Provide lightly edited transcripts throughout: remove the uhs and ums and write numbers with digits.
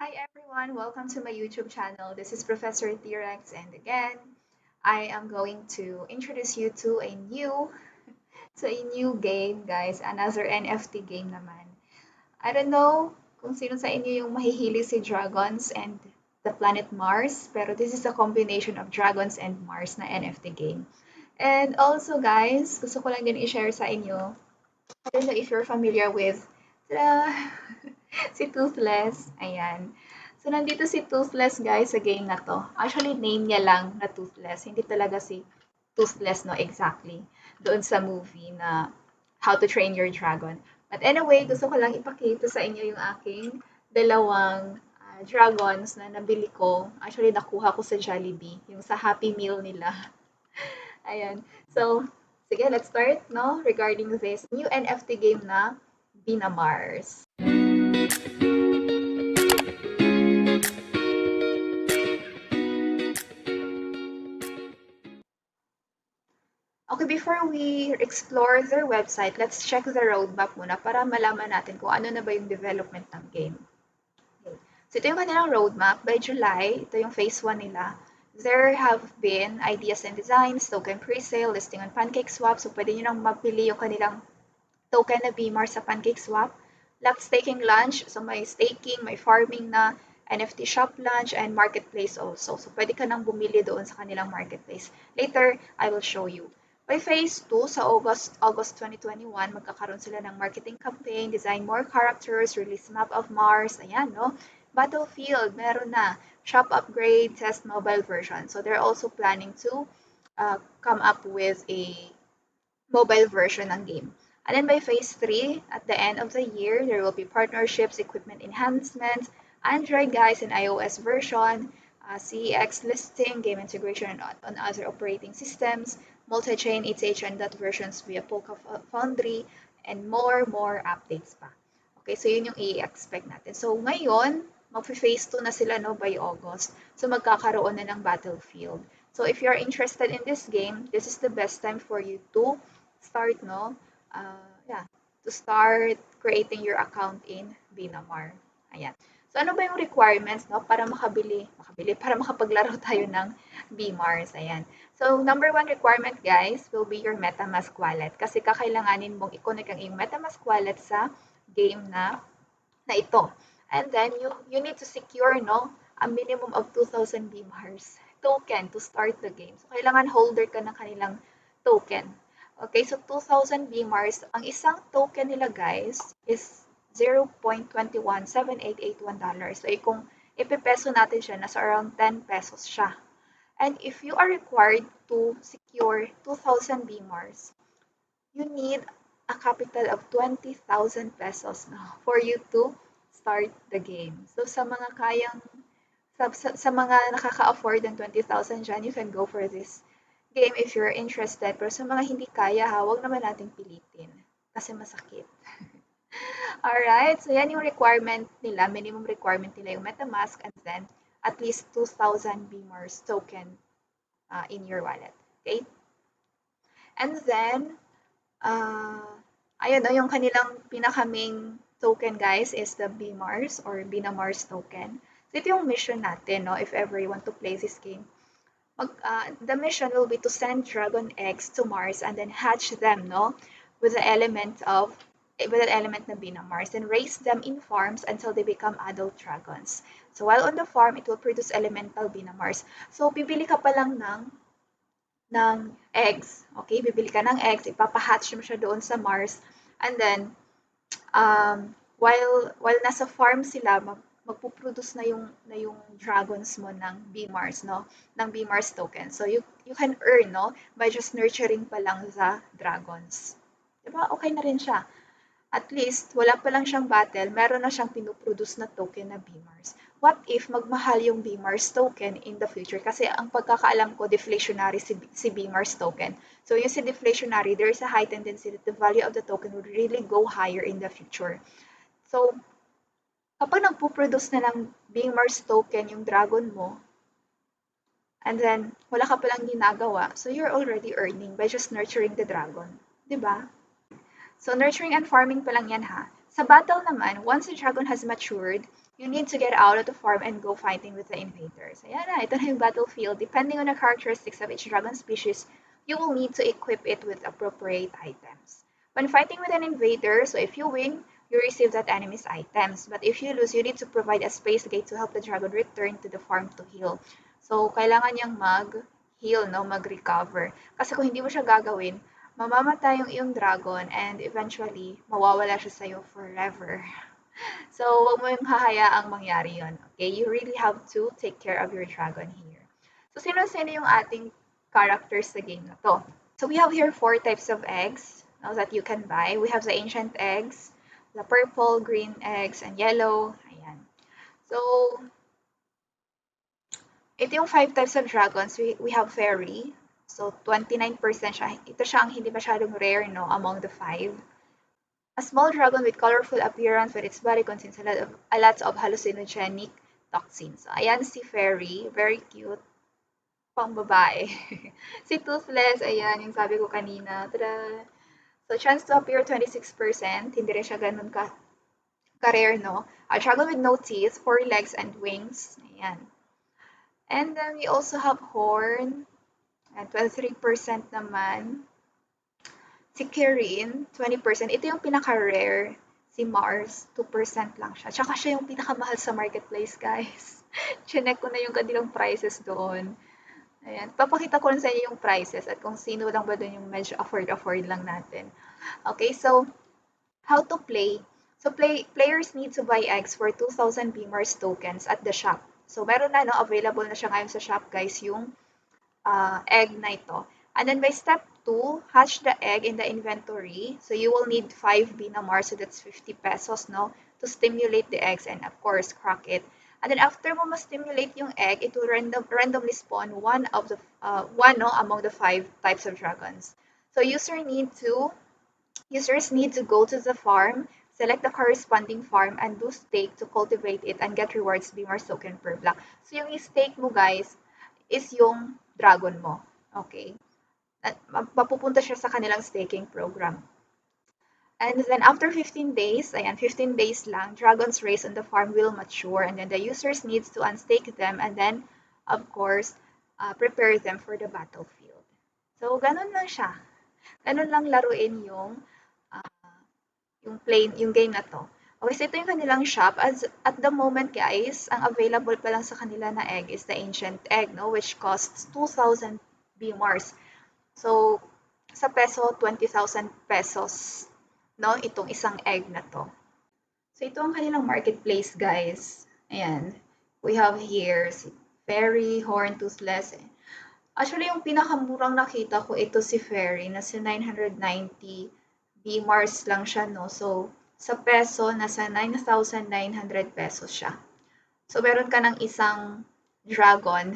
Hi everyone, welcome to my YouTube channel. This is Professor T-Rex and again, I am going to introduce you to a new game, guys. Another NFT game naman. I don't know kung sino sa inyo yung mahihili si Dragons and the planet Mars, pero this is a combination of Dragons and Mars na NFT game. And also guys, gusto ko lang din i-share sa inyo. I don't know if you're familiar with ta si Toothless. Ayan. So, nandito si Toothless, guys, sa game na to. Actually, name niya lang na Toothless. Hindi talaga si Toothless, no, exactly. Doon sa movie na How to Train Your Dragon. But anyway, gusto ko lang ipakita sa inyo yung aking dalawang dragons na nabili ko. Actually, nakuha ko sa Jollibee. Yung sa Happy Meal nila. Ayan. So, sige, let's start, no? Regarding this new NFT game na Binamars. Okay, before we explore their website, let's check the roadmap muna para malaman natin kung ano na ba yung development ng game. Okay. So ito yung kanilang roadmap. By July, ito yung phase 1 nila. There have been ideas and designs, token pre-sale, listing on PancakeSwap. So pwede nyo nang mapili yung kanilang token na BMAR sa PancakeSwap. Lock staking launch. So may staking, may farming na, NFT shop launch, and marketplace also. So pwede ka nang bumili doon sa kanilang marketplace. Later, I will show you. By phase 2, sa August 2021, magkakaroon sila ng marketing campaign, design more characters, release map of Mars, ayan, no? Battlefield, meron na. Shop upgrade, test mobile version. So they're also planning to come up with a mobile version ng game. And then by phase 3, at the end of the year, there will be partnerships, equipment enhancements, Android guys and iOS version, CEX listing, game integration on other operating systems, multi-chain ETH and dot versions via Polka Foundry, and more updates pa. Okay, so yun yung i-expect natin. So ngayon, mag-phase 2 na sila no by August. So magkakaroon na ng Battlefield. So if you're interested in this game, this is the best time for you to start, no? Yeah, to start creating your account in Binamar. Ayan. So ano ba yung requirements, no, para para makapaglaro tayo ng BMARS. Ayan. So number one requirement, guys, will be your MetaMask wallet kasi kakailanganin mong i-connect ang iyong MetaMask wallet sa game na ito. And then you need to secure, no, a minimum of 2,000 BMARS token to start the game. So kailangan holder ka ng kanilang token. Okay, so 2,000 BMARS, ang isang token nila, guys, is $0.217881. So, kung ipipeso natin siya, nasa around 10 pesos siya. And if you are required to secure 2,000 BMARS, you need a capital of 20,000 pesos now for you to start the game. So, sa mga nakaka-afford ng 20,000 dyan, you can go for this game if you're interested. Pero sa mga hindi kaya, huwag naman nating pilitin kasi masakit. Alright, so yan yung requirement nila, minimum requirement nila yung MetaMask and then at least 2,000 BMARS token in your wallet. Okay? And then, ayun, yung kanilang pinaka-main token, guys, is the BMARS or Binamars token. So ito yung mission natin, no, if ever you want to play this game. The mission will be to send dragon eggs to Mars and then hatch them, no, with the element na Binamars and raise them in farms until they become adult dragons. So while on the farm, it will produce elemental Binamars. So bibili ka pa lang ng eggs. Okay, bibili ka ng eggs, ipapahatch mo siya doon sa Mars. And then while nasa farm sila, magpo-produce na yung dragons mo ng BMARS, no? Ng BMARS token. So you can earn, no, by just nurturing pa lang the dragons. Diba? Okay na rin siya. At least, wala pa lang siyang battle, meron na siyang pinuproduce na token na BMARS. What if magmahal yung BMARS token in the future? Kasi ang pagkakaalam ko, deflationary si BMARS token. So yung si deflationary, there is a high tendency that the value of the token would really go higher in the future. So, kapag nagpo-produce na ng BMARS token yung dragon mo, and then wala ka palang ginagawa, so you're already earning by just nurturing the dragon. Diba? So, nurturing and farming pa lang yan ha. Sa battle naman, once the dragon has matured, you need to get out of the farm and go fighting with the invaders. Ayan na, ito na yung battlefield. Depending on the characteristics of each dragon species, you will need to equip it with appropriate items. When fighting with an invader, so if you win, you receive that enemy's items. But if you lose, you need to provide a space gate to help the dragon return to the farm to heal. So, kailangan niyang mag-heal, no? Mag-recover. Kasi kung hindi mo siya gagawin, mamamatay yung iyong dragon and eventually, mawawala siya sa'yo forever. So, wag mo yung hahayaang mangyari yon. Okay? You really have to take care of your dragon here. So, sino-sino yung ating characters sa game na to? So, we have here 4 types of eggs that you can buy. We have the ancient eggs, the purple, green eggs, and yellow. Ayan. So, ito yung 5 types of dragons. We have fairy. So, 29% siya. Ito siya ang hindi masyadong rare, no, among the 5. A small dragon with colorful appearance with its body contains a lot of hallucinogenic toxins. So, ayan si Fairy. Very cute. Pang babae. Si Toothless, ayan, yung sabi ko kanina. Tada! So, chance to appear 26%. Hindi rin siya ganun ka-rare, no? A dragon with no teeth, 4 legs, and wings. Ayan. And then, we also have horn. And 23% naman. Si Kirin, 20%. Ito yung pinaka-rare. Si Mars, 2% lang siya. Tsaka siya yung pinakamahal sa marketplace, guys. Chinek ko na yung kanilang prices doon. Ayan. Papakita ko lang sa inyo yung prices at kung sino lang ba doon yung medyo afford lang natin. Okay, so, how to play? So, players need to buy eggs for 2,000 Binamars tokens at the shop. So, meron na, no? Available na siya ngayon sa shop, guys, yung egg na ito. And then by step 2, hatch the egg in the inventory. So you will need 5 Binamars, so that's 50 pesos, no? To stimulate the eggs and of course crack it. And then after mo ma-stimulate yung egg, it will randomly spawn one no, among the 5 types of dragons. So users need to go to the farm, select the corresponding farm, and do stake to cultivate it and get rewards Binamars token per block. So yung stake mo, guys, is yung dragon mo. Okay? At mapupunta siya sa kanilang staking program. And then after 15 days, ayan, 15 days lang, dragons raised on the farm will mature and then the users needs to unstake them and then, of course, prepare them for the battlefield. So, ganun lang siya. Ganun lang laruin yung game na to. Okay, so ito yung kanilang shop. At the moment, guys, ang available pa lang sa kanila na egg is the ancient egg, no, which costs 2,000 Binamars. So, sa peso, 20,000 pesos, no? Itong isang egg na to. So, ito ang kanilang marketplace, guys. Ayan. We have here si Fairy, Horn, Toothless. Actually, yung pinakamurang nakita ko, ito si Fairy, na si 990 Binamars lang siya, no? So, sa peso, nasa 9,900 pesos siya. So, meron ka ng isang dragon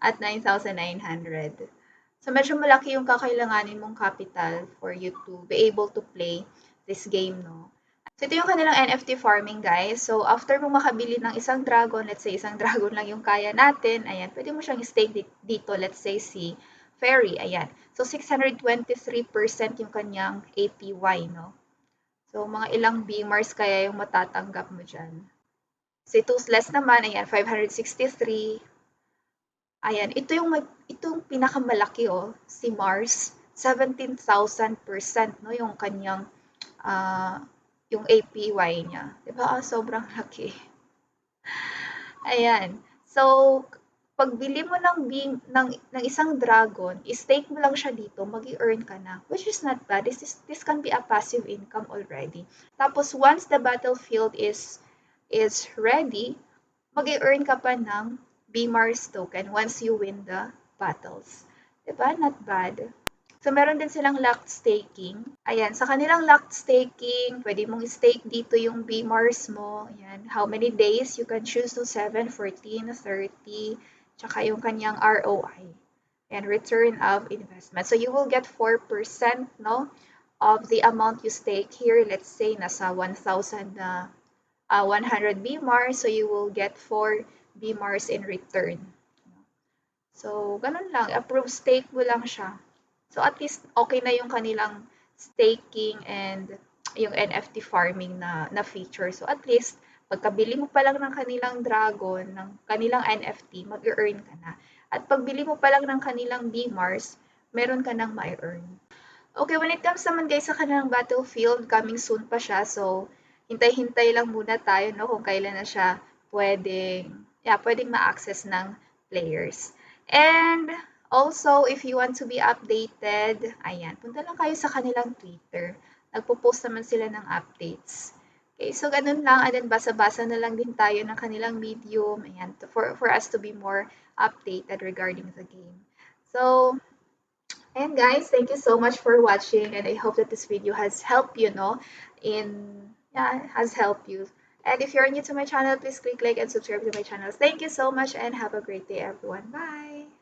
at 9,900. So, medyo malaki yung kakailanganin mong capital for you to be able to play this game, no? So, ito yung kanilang NFT farming, guys. So, after mong makabili ng isang dragon, let's say isang dragon lang yung kaya natin, ayan, pwede mo siyang stake dito, let's say si Fairy, ayan. So, 623% yung kanyang APY, no? So, mga ilang Binamars kaya yung matatanggap mo dyan. Si Toothless naman, ayan, 563. Ayan, itong pinakamalaki, oh, si Mars, 17,000%, no, yung kanyang, yung APY niya. Diba? Sobrang laki. Ayan. So, pagbili mo ng isang dragon, stake mo lang siya dito, mag-i-earn ka na, which is not bad. This can be a passive income already. Tapos, once the battlefield is ready, mag-i-earn ka pa ng Binamars token once you win the battles. Diba? Not bad. So, meron din silang locked staking. Ayan, sa kanilang locked staking, pwede mong stake dito yung Binamars mo. Ayan, how many days? You can choose to 7, 14, 30, tsaka yung kanyang ROI. And return of investment. So, you will get 4%, no, of the amount you stake here. Let's say, nasa 1,100 Binamars. So, you will get 4 Binamars in return. So, ganun lang. Approve stake mo lang siya. So, at least, okay na yung kanilang staking and yung NFT farming na feature. So, at least, Pagkabili mo pa lang ng kanilang dragon, ng kanilang NFT, mag-earn ka na. At pagbili mo pa lang ng kanilang Binamars, meron ka nang ma-earn. Okay, when it comes naman guys sa kanilang battlefield, coming soon pa siya. So, hintay-hintay lang muna tayo, no, kung kailan na siya pwedeng ma-access ng players. And also, if you want to be updated, ayan, punta lang kayo sa kanilang Twitter. Nagpo-post naman sila ng updates. Okay, so ganun lang. And then basa-basa na lang din tayo ng kanilang medium. Ayan, for us to be more updated regarding the game. So, and guys, thank you so much for watching, and I hope that this video has helped you, no? Has helped you. And if you're new to my channel, please click like and subscribe to my channel. Thank you so much and have a great day, everyone. Bye!